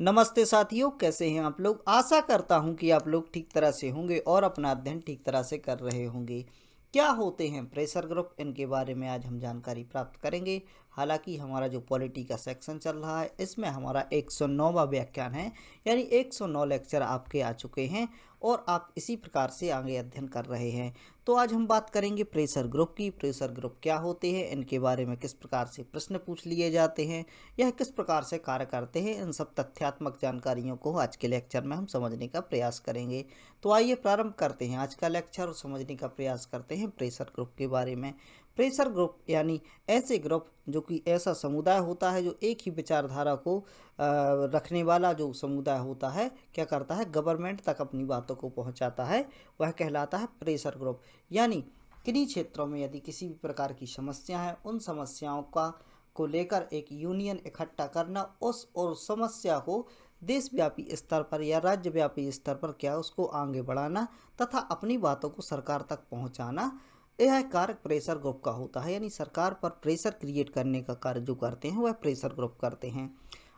नमस्ते साथियों, कैसे हैं आप लोग। आशा करता हूं कि आप लोग ठीक तरह से होंगे और अपना अध्ययन ठीक तरह से कर रहे होंगे। क्या होते हैं प्रेशर ग्रुप, इनके बारे में आज हम जानकारी प्राप्त करेंगे। हालांकि हमारा जो पॉलिटी का सेक्शन चल रहा है इसमें हमारा 109वां व्याख्यान है, यानी 109 लेक्चर आपके आ चुके हैं और आप इसी प्रकार से आगे अध्ययन कर रहे हैं। तो आज हम बात करेंगे प्रेशर ग्रुप की। प्रेशर ग्रुप क्या होते हैं, इनके बारे में किस प्रकार से प्रश्न पूछ लिए जाते हैं, यह किस प्रकार से कार्य करते हैं, इन सब तथ्यात्मक जानकारियों को आज के लेक्चर में हम समझने का प्रयास करेंगे। तो आइए प्रारंभ करते हैं आज का लेक्चर और समझने का प्रयास करते हैं प्रेशर ग्रुप के बारे में। प्रेशर ग्रुप यानी ऐसे ग्रुप जो कि ऐसा समुदाय होता है जो एक ही विचारधारा को रखने वाला जो समुदाय होता है, क्या करता है, गवर्नमेंट तक अपनी बातों को पहुंचाता है, वह कहलाता है प्रेशर ग्रुप। यानी किन्हीं क्षेत्रों में यदि किसी भी प्रकार की समस्या है, उन समस्याओं को लेकर एक यूनियन इकट्ठा करना, और समस्या को देशव्यापी स्तर पर या राज्यव्यापी स्तर पर क्या उसको आगे बढ़ाना तथा अपनी बातों को सरकार तक पहुंचाना, यह कार्य प्रेशर ग्रुप का होता है। यानी सरकार पर प्रेशर क्रिएट करने का कार्य जो करते हैं वह प्रेशर ग्रुप करते हैं।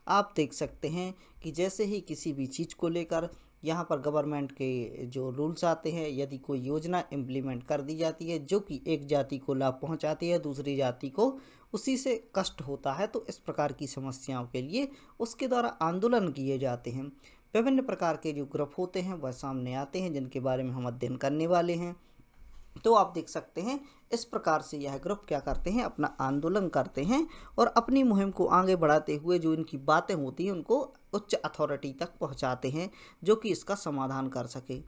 आप देख सकते हैं कि जैसे ही किसी भी चीज़ को लेकर यहाँ पर गवर्नमेंट के जो रूल्स आते हैं, यदि कोई योजना इम्प्लीमेंट कर दी जाती है जो कि एक जाति को लाभ पहुँचाती है, दूसरी जाति को उसी से कष्ट होता है, तो इस प्रकार की समस्याओं के लिए उसके द्वारा आंदोलन किए जाते हैं। विभिन्न प्रकार के जो ग्रुप होते हैं वह सामने आते हैं, जिनके बारे में हम अध्ययन करने वाले हैं। तो आप देख सकते हैं इस प्रकार से यह ग्रुप क्या करते हैं, अपना आंदोलन करते हैं और अपनी मुहिम को आगे बढ़ाते हुए जो इनकी बातें होती हैं उनको उच्च अथॉरिटी तक पहुंचाते हैं, जो कि इसका समाधान कर सके।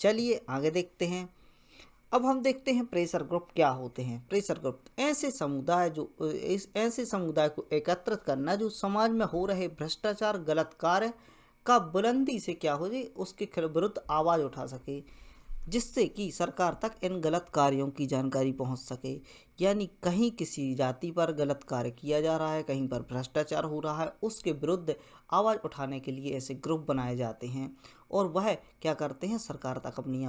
चलिए आगे देखते हैं। अब हम देखते हैं प्रेशर ग्रुप क्या होते हैं। प्रेशर ग्रुप ऐसे समुदाय को एकत्रित करना जो समाज में हो रहे भ्रष्टाचार, गलत कार्य का बुलंदी से क्या हो जाए, उसके विरुद्ध आवाज़ उठा सके, जिससे कि सरकार तक इन गलत कार्यों की जानकारी पहुंच सके। यानी कहीं किसी जाति पर गलत कार्य किया जा रहा है, कहीं पर भ्रष्टाचार हो रहा है, उसके विरुद्ध आवाज़ उठाने के लिए ऐसे ग्रुप बनाए जाते हैं और वह क्या करते हैं, सरकार तक अपनी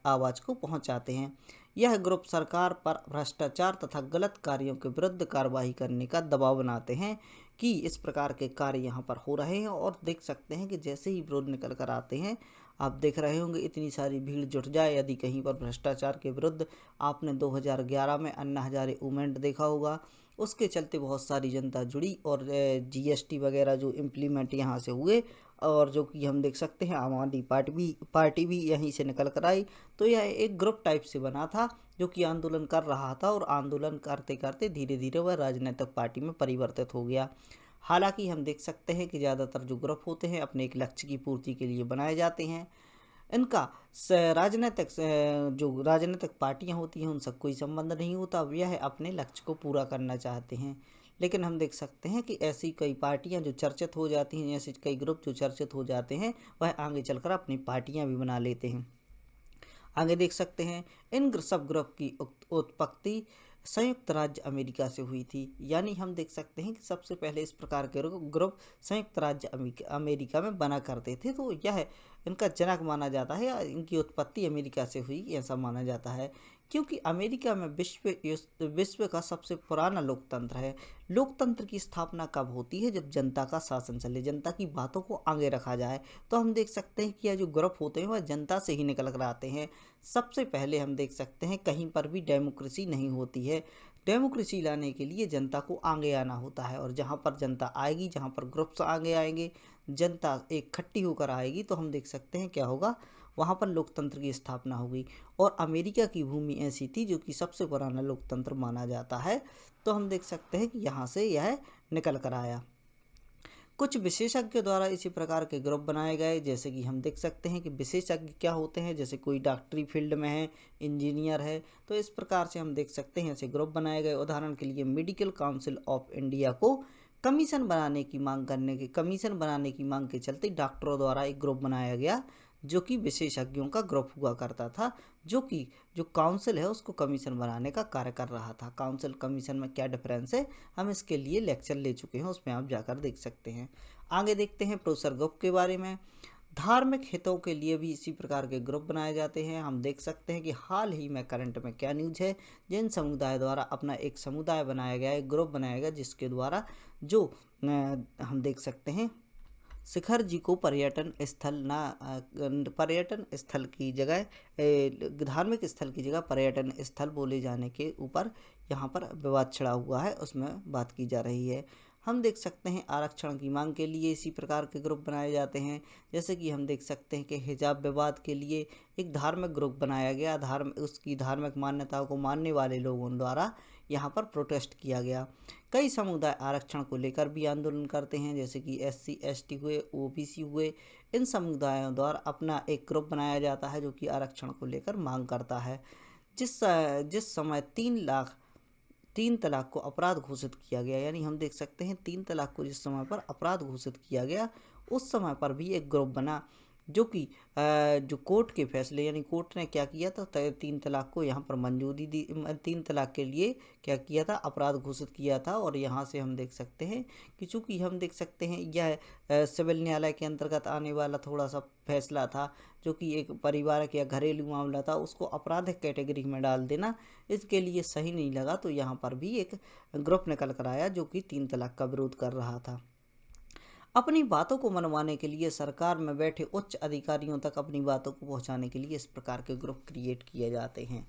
आवाज़ को पहुंचाते हैं। यह ग्रुप सरकार पर भ्रष्टाचार तथा गलत कार्यों के विरुद्ध कार्रवाई करने का दबाव बनाते हैं कि इस प्रकार के कार्य यहाँ पर हो रहे हैं। और देख सकते हैं कि जैसे ही विरोध निकल कर आते हैं, आप देख रहे होंगे इतनी सारी भीड़ जुट जाए यदि कहीं पर भ्रष्टाचार के विरुद्ध। आपने 2011 में अन्ना हजारे मूवमेंट देखा होगा, उसके चलते बहुत सारी जनता जुड़ी और जीएसटी वगैरह जो इम्प्लीमेंट यहाँ से हुए, और जो कि हम देख सकते हैं आम आदमी पार्टी भी यहीं से निकल कर आई। तो यह एक ग्रुप टाइप से बना था जो कि आंदोलन कर रहा था, और आंदोलन करते करते धीरे धीरे वह राजनीतिक पार्टी में परिवर्तित हो गया। हालांकि हम देख सकते हैं कि ज़्यादातर जो ग्रुप होते हैं अपने एक लक्ष्य की पूर्ति के लिए बनाए जाते हैं। इनका जो राजनीतिक पार्टियां होती हैं उनसे कोई संबंध नहीं होता, यह अपने लक्ष्य को पूरा करना चाहते हैं। लेकिन हम देख सकते हैं कि ऐसी कई पार्टियां जो चर्चित हो जाती हैं, ऐसे कई ग्रुप जो चर्चित हो जाते हैं, वह आगे चलकर अपनी पार्टियां भी बना लेते हैं। आगे देख सकते हैं इन सब ग्रुप की उत्पत्ति संयुक्त राज्य अमेरिका से हुई थी। यानी हम देख सकते हैं कि सबसे पहले इस प्रकार के ग्रुप संयुक्त राज्य अमेरिका में बना करते थे। तो यह इनका जनक माना जाता है, या इनकी उत्पत्ति अमेरिका से हुई ऐसा माना जाता है, क्योंकि अमेरिका में विश्व का सबसे पुराना लोकतंत्र है। लोकतंत्र की स्थापना कब होती है, जब जनता का शासन चले, जनता की बातों को आगे रखा जाए। तो हम देख सकते हैं कि यह जो ग्रुप होते हैं वह जनता से ही निकल कर आते हैं। सबसे पहले हम देख सकते हैं कहीं पर भी डेमोक्रेसी नहीं होती है। डेमोक्रेसी लाने के लिए जनता को आगे आना होता है, और जहाँ पर जनता आएगी, जहाँ पर ग्रुप्स आगे आएंगे, जनता इकट्ठी होकर आएगी, तो हम देख सकते हैं क्या होगा, वहाँ पर लोकतंत्र की स्थापना होगी। और अमेरिका की भूमि ऐसी थी जो कि सबसे पुराना लोकतंत्र माना जाता है। तो हम देख सकते हैं कि यहाँ से यह निकल कर आया। कुछ विशेषज्ञ द्वारा इसी प्रकार के ग्रुप बनाए गए, जैसे कि हम देख सकते हैं कि विशेषज्ञ क्या होते हैं, जैसे कोई डॉक्टरी फील्ड में है, इंजीनियर है, तो इस प्रकार से हम देख सकते हैं ऐसे ग्रुप बनाए गए। उदाहरण के लिए मेडिकल काउंसिल ऑफ इंडिया को कमीशन बनाने की मांग के चलते डॉक्टरों द्वारा एक ग्रुप बनाया गया, जो कि विशेषज्ञों का ग्रुप हुआ करता था, जो काउंसिल है उसको कमीशन बनाने का कार्य कर रहा था। काउंसिल कमीशन में क्या डिफरेंस है, हम इसके लिए लेक्चर ले चुके हैं, उसमें आप जाकर देख सकते हैं। आगे देखते हैं प्रेशर ग्रुप के बारे में। धार्मिक हितों के लिए भी इसी प्रकार के ग्रुप बनाए जाते हैं। हम देख सकते हैं कि हाल ही में करंट में क्या न्यूज़ है, जैन समुदाय द्वारा अपना एक समुदाय बनाया गया, एक ग्रुप बनाया गया, जिसके द्वारा जो हम देख सकते हैं शिखर जी को पर्यटन स्थल की जगह धार्मिक स्थल की जगह पर्यटन स्थल बोले जाने के ऊपर यहाँ पर विवाद छिड़ा हुआ है, उसमें बात की जा रही है। हम देख सकते हैं आरक्षण की मांग के लिए इसी प्रकार के ग्रुप बनाए जाते हैं। जैसे कि हम देख सकते हैं कि हिजाब विवाद के लिए एक धार्मिक ग्रुप बनाया गया, उसकी धार्मिक मान्यताओं को मानने वाले लोगों द्वारा यहाँ पर प्रोटेस्ट किया गया। कई समुदाय आरक्षण को लेकर भी आंदोलन करते हैं, जैसे कि SC ST हुए, OBC हुए। इन समुदायों द्वारा अपना एक ग्रुप बनाया जाता है जो कि आरक्षण को लेकर मांग करता है। जिस समय 3 तलाक को अपराध घोषित किया गया, यानी हम देख सकते हैं 3 तलाक को जिस समय पर अपराध घोषित किया गया, उस समय पर भी एक ग्रुप बना जो कि जो कोर्ट के फैसले, यानी कोर्ट ने क्या किया था, 3 तलाक को यहाँ पर मंजूरी दी, 3 तलाक के लिए क्या किया था, अपराध घोषित किया था। और यहाँ से हम देख सकते हैं कि चूँकि हम देख सकते हैं यह सिविल न्यायालय के अंतर्गत आने वाला थोड़ा सा फैसला था, जो कि एक पारिवारिक या घरेलू मामला था, उसको आपराधिक कैटेगरी में डाल देना इसके लिए सही नहीं लगा। तो यहाँ पर भी एक ग्रुप निकल कर आया जो कि 3 तलाक का विरोध कर रहा था। अपनी बातों को मनवाने के लिए सरकार में बैठे उच्च अधिकारियों तक अपनी बातों को पहुंचाने के लिए इस प्रकार के ग्रुप क्रिएट किए जाते हैं।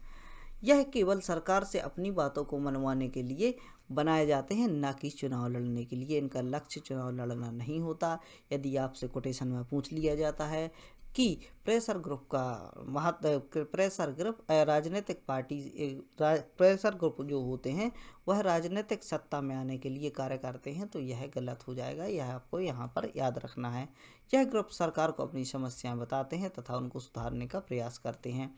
यह केवल सरकार से अपनी बातों को मनवाने के लिए बनाए जाते हैं, ना कि चुनाव लड़ने के लिए। इनका लक्ष्य चुनाव लड़ना नहीं होता। यदि आपसे कोटेशन में पूछ लिया जाता है कि प्रेशर ग्रुप का प्रेशर ग्रुप राजनीतिक पार्टी प्रेशर ग्रुप जो होते हैं वह राजनीतिक सत्ता में आने के लिए कार्य करते हैं, तो यह गलत हो जाएगा। यह आपको यहाँ पर याद रखना है। यह ग्रुप सरकार को अपनी समस्याएं बताते हैं तथा उनको सुधारने का प्रयास करते हैं।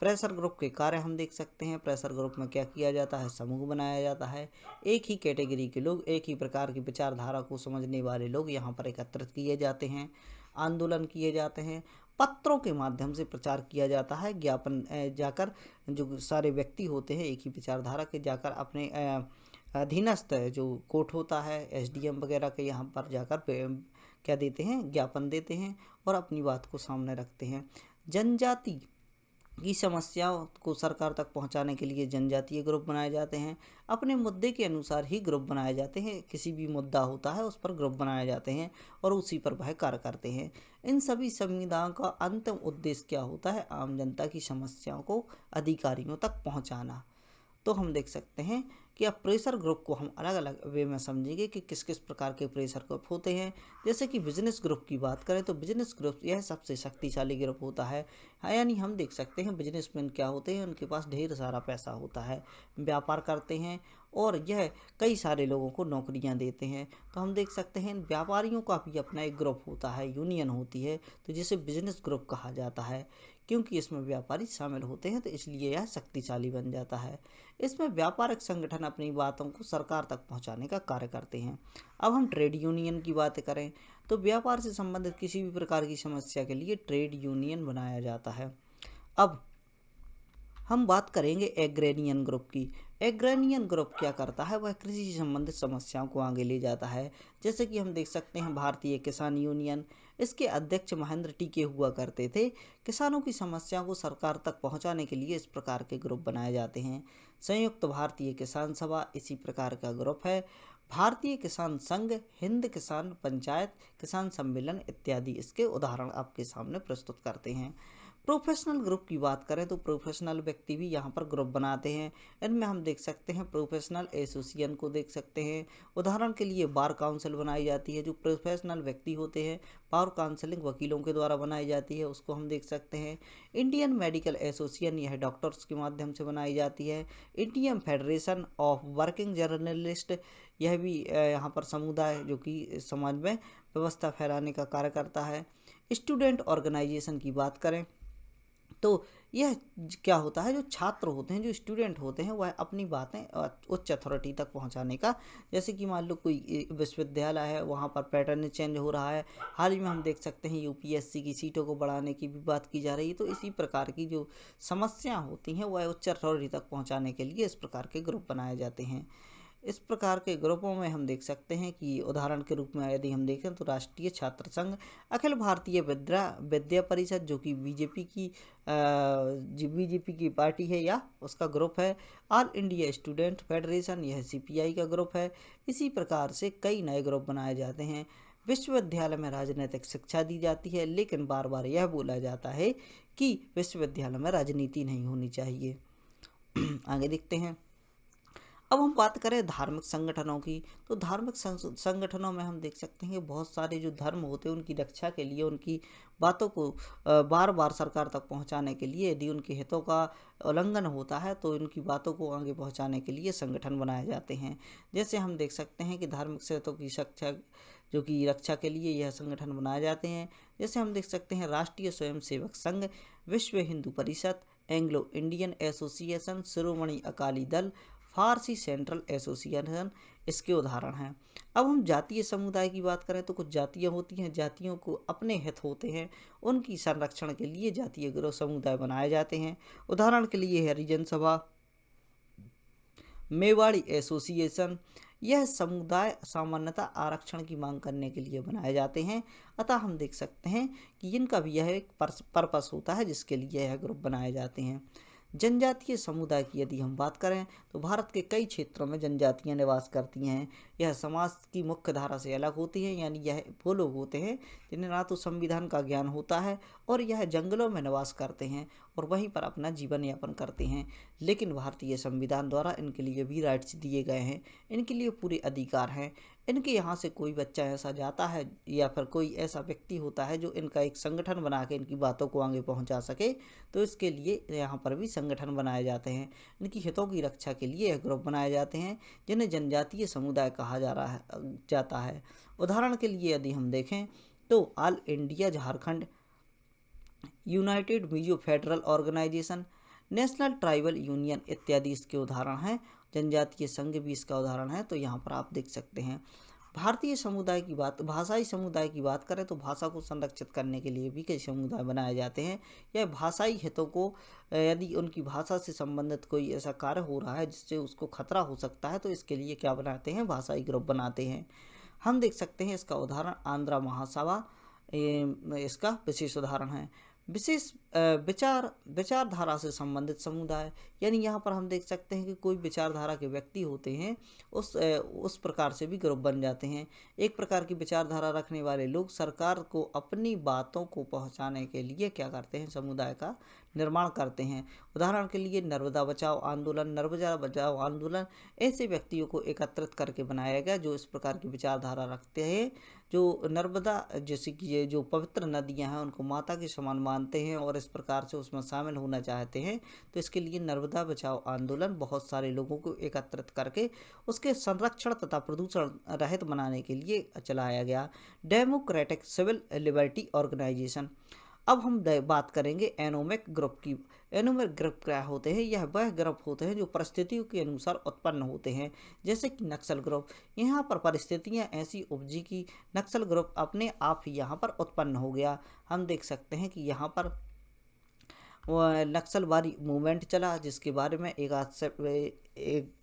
प्रेशर ग्रुप के कार्य हम देख सकते हैं। प्रेशर ग्रुप में क्या किया जाता है, समूह बनाया जाता है। एक ही कैटेगरी के लोग, एक ही प्रकार की विचारधारा को समझने वाले लोग यहाँ पर एकत्रित किए जाते हैं, आंदोलन किए जाते हैं, पत्रों के माध्यम से प्रचार किया जाता है। ज्ञापन जाकर जो सारे व्यक्ति होते हैं एक ही विचारधारा के जाकर अपने अधीनस्थ जो कोर्ट होता है, SDM वगैरह के यहाँ पर जाकर क्या देते हैं, ज्ञापन देते हैं और अपनी बात को सामने रखते हैं। जनजाति की समस्याओं को सरकार तक पहुंचाने के लिए जनजातीय ग्रुप बनाए जाते हैं। अपने मुद्दे के अनुसार ही ग्रुप बनाए जाते हैं। किसी भी मुद्दा होता है उस पर ग्रुप बनाए जाते हैं और उसी पर वह कार्य करते हैं। इन सभी समुदायों का अंतिम उद्देश्य क्या होता है, आम जनता की समस्याओं को अधिकारियों तक पहुंचाना। तो हम देख सकते हैं कि अब प्रेशर ग्रुप को हम अलग अलग वे में समझेंगे कि किस किस प्रकार के प्रेशर ग्रुप होते हैं। जैसे कि बिजनेस ग्रुप की बात करें तो बिजनेस ग्रुप यह सबसे शक्तिशाली ग्रुप होता है। यानी हम देख सकते हैं बिजनेसमैन क्या होते हैं, उनके पास ढेर सारा पैसा होता है, व्यापार करते हैं और यह कई सारे लोगों को नौकरियां देते हैं। तो हम देख सकते हैं व्यापारियों का भी अपना एक ग्रुप होता है, यूनियन होती है, तो जिसे बिजनेस ग्रुप कहा जाता है। क्योंकि इसमें व्यापारी शामिल होते हैं तो इसलिए यह शक्तिशाली बन जाता है। इसमें व्यापारिक संगठन अपनी बातों को सरकार तक पहुंचाने का कार्य करते हैं। अब हम ट्रेड यूनियन की बात करें तो व्यापार से संबंधित किसी भी प्रकार की समस्या के लिए ट्रेड यूनियन बनाया जाता है। अब हम बात करेंगे एग्रेरियन ग्रुप की। एग्रेरियन ग्रुप क्या करता है, वह कृषि से संबंधित समस्याओं को आगे ले जाता है। जैसे कि हम देख सकते हैं भारतीय किसान यूनियन, इसके अध्यक्ष महेंद्र टीके हुआ करते थे। किसानों की समस्याओं को सरकार तक पहुंचाने के लिए इस प्रकार के ग्रुप बनाए जाते हैं। संयुक्त भारतीय किसान सभा इसी प्रकार का ग्रुप है। भारतीय किसान संघ, हिंद किसान पंचायत, किसान सम्मेलन इत्यादि इसके उदाहरण आपके सामने प्रस्तुत करते हैं। प्रोफेशनल ग्रुप की बात करें तो प्रोफेशनल व्यक्ति भी यहाँ पर ग्रुप बनाते हैं। इनमें हम देख सकते हैं प्रोफेशनल एसोसिएशन को देख सकते हैं। उदाहरण के लिए बार काउंसिल बनाई जाती है, जो प्रोफेशनल व्यक्ति होते हैं। बार काउंसिलिंग वकीलों के द्वारा बनाई जाती है, उसको हम देख सकते हैं। इंडियन मेडिकल एसोसिएशन, यह डॉक्टर्स के माध्यम से बनाई जाती है। Indian federation of working journalist, यह भी यहाँ पर समुदाय जो कि समाज में व्यवस्था फैलाने का कार्य करता है। स्टूडेंट ऑर्गेनाइजेशन की बात करें तो यह क्या होता है, जो छात्र होते हैं, जो स्टूडेंट होते हैं, वह अपनी बातें उच्च अथॉरिटी तक पहुंचाने का। जैसे कि मान लो कोई विश्वविद्यालय है, वहां पर पैटर्न चेंज हो रहा है। हाल ही में हम देख सकते हैं UPSC की सीटों को बढ़ाने की भी बात की जा रही है। तो इसी प्रकार की जो समस्याएं होती हैं वह उच्च अथॉरिटी तक पहुँचाने के लिए इस प्रकार के ग्रुप बनाए जाते हैं। इस प्रकार के ग्रुपों में हम देख सकते हैं कि उदाहरण के रूप में यदि हम देखें तो राष्ट्रीय छात्र संघ, अखिल भारतीय विद्या परिषद जो कि बीजेपी की पार्टी है या उसका ग्रुप है। ऑल इंडिया स्टूडेंट फेडरेशन, यह CPI का ग्रुप है। इसी प्रकार से कई नए ग्रुप बनाए जाते हैं। विश्वविद्यालय में राजनीतिक शिक्षा दी जाती है, लेकिन बार बार यह बोला जाता है कि विश्वविद्यालय में राजनीति नहीं होनी चाहिए। आगे देखते हैं। अब हम बात करें धार्मिक संगठनों की, तो धार्मिक संगठनों में हम देख सकते हैं कि बहुत सारे जो धर्म होते हैं उनकी रक्षा के लिए, उनकी बातों को बार बार सरकार तक पहुंचाने के लिए, यदि उनके हितों का उल्लंघन होता है तो उनकी बातों को आगे पहुंचाने के लिए संगठन बनाए जाते हैं। जैसे हम देख सकते हैं कि धार्मिक हितों की शिक्षा जो कि रक्षा के लिए यह संगठन बनाए जाते हैं। जैसे हम देख सकते हैं राष्ट्रीय स्वयंसेवक संघ, विश्व Hindu Parishad, Anglo Indian association, Shiromani Akali Dal, फारसी सेंट्रल एसोसिएशन इसके उदाहरण हैं। अब हम जातीय समुदाय की बात करें तो कुछ जातियाँ होती हैं, जातियों को अपने हित होते हैं, उनकी संरक्षण के लिए जातीय गिरोह समुदाय बनाए जाते हैं। उदाहरण के लिए हरिजन सभा, मेवाड़ी एसोसिएशन। यह समुदाय सामान्यतः आरक्षण की मांग करने के लिए बनाए जाते हैं। अतः हम देख सकते हैं कि इनका भी यह एक पर्पस होता है जिसके लिए यह ग्रुप बनाए जाते हैं। जनजातीय समुदाय की यदि हम बात करें तो भारत के कई क्षेत्रों में जनजातियां निवास करती हैं। यह समाज की मुख्य धारा से अलग होती हैं, यानी यह वो लोग होते हैं जिन्हें ना तो संविधान का ज्ञान होता है और यह जंगलों में निवास करते हैं और वहीं पर अपना जीवन यापन करते हैं। लेकिन भारतीय संविधान द्वारा इनके लिए भी राइट्स दिए गए हैं, इनके लिए पूरे अधिकार हैं। इनके यहाँ से कोई बच्चा ऐसा जाता है या फिर कोई ऐसा व्यक्ति होता है जो इनका एक संगठन बना के इनकी बातों को आगे पहुँचा सके, तो इसके लिए यहाँ पर भी संगठन बनाए जाते हैं। इनकी हितों की रक्षा के लिए यह ग्रुप बनाए जाते हैं जिन्हें जनजातीय समुदाय कहा जाता है। उदाहरण के लिए यदि हम देखें तो all India Jharkhand, united Mizo federal organisation, national tribal union इत्यादि इसके उदाहरण हैं। जनजातीय संघ भी इसका उदाहरण है। तो यहाँ पर आप देख सकते हैं। भारतीय समुदाय की बात, भाषाई समुदाय की बात करें तो भाषा को संरक्षित करने के लिए भी कई समुदाय बनाए जाते हैं। यह भाषाई हितों को, यदि उनकी भाषा से संबंधित कोई ऐसा कार्य हो रहा है जिससे उसको खतरा हो सकता है, तो इसके लिए क्या बनाते हैं, भाषाई ग्रुप बनाते हैं। हम देख सकते हैं इसका उदाहरण आंध्रा महासभा इसका विशेष उदाहरण है। विशेष विचारधारा से संबंधित समुदाय, यानी यहाँ पर हम देख सकते हैं कि कोई विचारधारा के व्यक्ति होते हैं, उस प्रकार से भी ग्रुप बन जाते हैं। एक प्रकार की विचारधारा रखने वाले लोग सरकार को अपनी बातों को पहुँचाने के लिए क्या करते हैं, समुदाय का निर्माण करते हैं। उदाहरण के लिए नर्मदा बचाओ आंदोलन ऐसे व्यक्तियों को एकत्रित करके बनाया गया जो इस प्रकार की विचारधारा रखते हैं, जो नर्मदा जैसे कि ये जो पवित्र नदियां हैं उनको माता के समान मानते हैं और इस प्रकार से उसमें शामिल होना चाहते हैं। तो इसके लिए नर्मदा बचाओ आंदोलन बहुत सारे लोगों को एकत्रित करके उसके संरक्षण तथा प्रदूषण रहित बनाने के लिए चलाया गया। Democratic civil liberty organisation. अब हम बात करेंगे एनोमिक ग्रुप की। एनोमिक ग्रुप क्या होते हैं, यह वह ग्रुप होते हैं जो परिस्थितियों के अनुसार उत्पन्न होते हैं, जैसे कि नक्सल ग्रुप। यहाँ पर परिस्थितियाँ ऐसी उपजी कि नक्सल ग्रुप अपने आप ही यहाँ पर उत्पन्न हो गया। हम देख सकते हैं कि यहाँ पर नक्सलवादी मूवमेंट चला, जिसके बारे में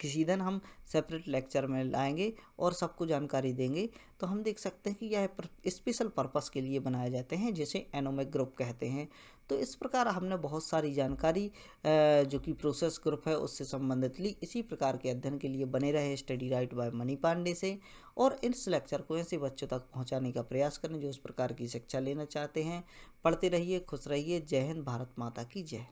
किसी दिन हम सेपरेट लेक्चर में लाएंगे और सबको जानकारी देंगे। तो हम देख सकते हैं कि यह स्पेशल पर्पस के लिए बनाए जाते हैं, जिसे एनोमिक ग्रुप कहते हैं। तो इस प्रकार हमने बहुत सारी जानकारी जो कि प्रोसेस ग्रुप है उससे संबंधित ली। इसी प्रकार के अध्ययन के लिए बने रहे study right by Mani Pandey से, और इस लेक्चर को ऐसे बच्चों तक पहुंचाने का प्रयास करें जो इस प्रकार की शिक्षा लेना चाहते हैं। पढ़ते रहिए, खुश रहिए। जय हिंद, भारत माता की जय।